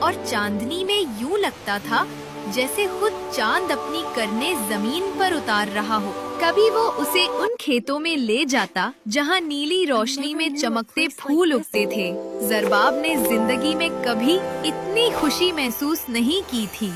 और चांदनी में यूं लगता था जैसे खुद चांद अपनी करनें जमीन पर उतार रहा हो। कभी वो उसे उन खेतों में ले जाता जहाँ नीली रोशनी में चमकते फूल उगते थे। ज़रबाब ने जिंदगी में कभी इतनी खुशी महसूस नहीं की थी।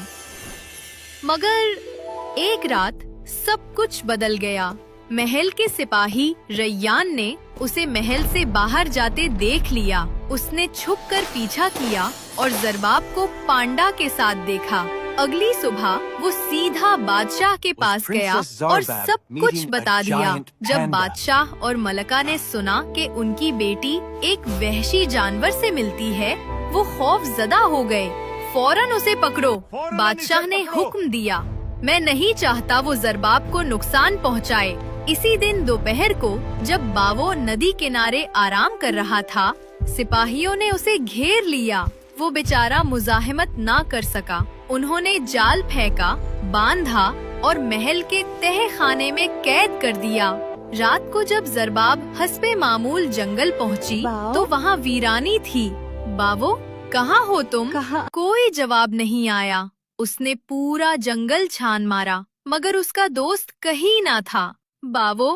मगर एक रात सब कुछ बदल गया। महल के सिपाही रैयान ने उसे महल से बाहर जाते देख लिया। उसने छुपकर पीछा किया और ज़रबाब को पांडा के साथ देखा। अगली सुबह वो सीधा बादशाह के पास गया और सब कुछ बता दिया। जब बादशाह और मलका ने सुना कि उनकी बेटी एक वहशी जानवर से मिलती है, वो खौफजदा हो गए। फौरन उसे पकड़ो, बादशाह ने हुक्म दिया। मैं नहीं चाहता वो ज़रबाब को नुकसान पहुंचाए। इसी दिन दोपहर को जब बावो नदी किनारे आराम कर रहा था, सिपाहियों ने उसे घेर लिया। वो बेचारा मुजाहिमत ना कर सका। उन्होंने जाल फेंका, बांधा और महल के तह खाने में कैद कर दिया। रात को जब ज़रबाब हस्बे मामूल जंगल पहुंची तो वहाँ वीरानी थी। बावो, कहाँ हो तुम? कोई जवाब नहीं आया। उसने पूरा जंगल छान मारा, मगर उसका दोस्त कहीं ना था। बावो,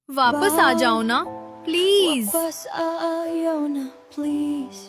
वापस आ जाओ ना, प्लीज। वापस आओ ना, प्लीज।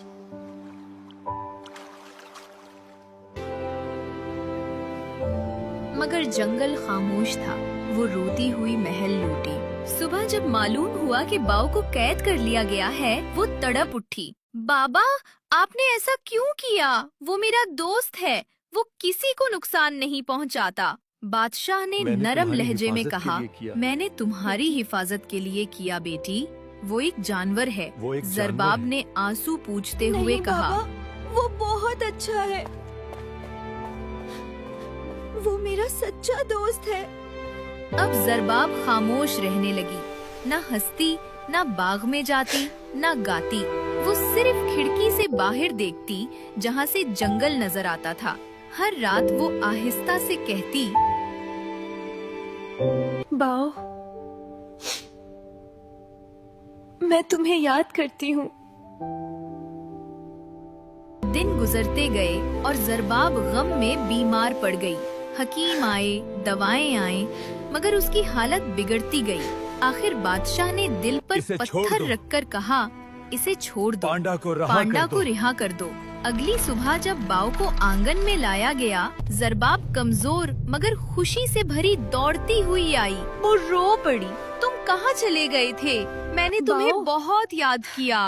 मगर जंगल खामोश था। वो रोती हुई महल लौटी। सुबह जब मालूम हुआ कि बाव को कैद कर लिया गया है, वो तड़प उठी। बाबा, आपने ऐसा क्यों किया? वो मेरा दोस्त है, वो किसी को नुकसान नहीं पहुंचाता। बादशाह ने नरम लहजे में कहा, मैंने तुम्हारी हिफाजत के लिए किया बेटी। वो एक जानवर है। ज़रबाब ने आंसू पूछते हुए कहा, वो बहुत अच्छा है। वो मेरा सच्चा दोस्त है। अब ज़रबाब खामोश रहने लगी। न हंसती, न बाग में जाती, न गाती। वो सिर्फ खिड़की से बाहर देखती, जहाँ से जंगल नजर आता था। हर रात वो आहिस्ता से कहती, बाव, मैं तुम्हें याद करती हूँ। दिन गुजरते गए और ज़रबाब गम में बीमार पड़ गई। हकीम आए, दवाएं आए, मगर उसकी हालत बिगड़ती गई। आखिर बादशाह ने दिल पर पत्थर रखकर कहा, इसे छोड़ दो, पांडा को रिहा कर दो। अगली सुबह जब बाव को आंगन में लाया गया, ज़रबाब कमजोर मगर खुशी से भरी दौड़ती हुई आई। वो रो पड़ी। तुम कहाँ चले गए थे? मैंने तुम्हें बहुत याद किया।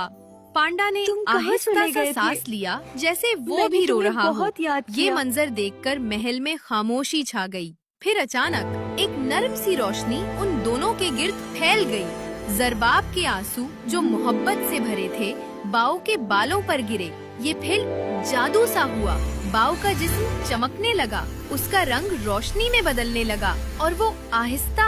पांडा ने आहिस्ता सा सांस लिया, जैसे वो भी रो रहा हो। ये मंजर देखकर महल में खामोशी छा गई। फिर अचानक एक नरम सी रोशनी उन दोनों के गिर्द फैल गई। ज़रबाब के आंसू जो मोहब्बत से भरे थे, बाव के बालों पर गिरे। ये फिर जादू सा हुआ। बाव का जिस्म चमकने लगा, उसका रंग रोशनी में बदलने लगा और वो आहिस्ता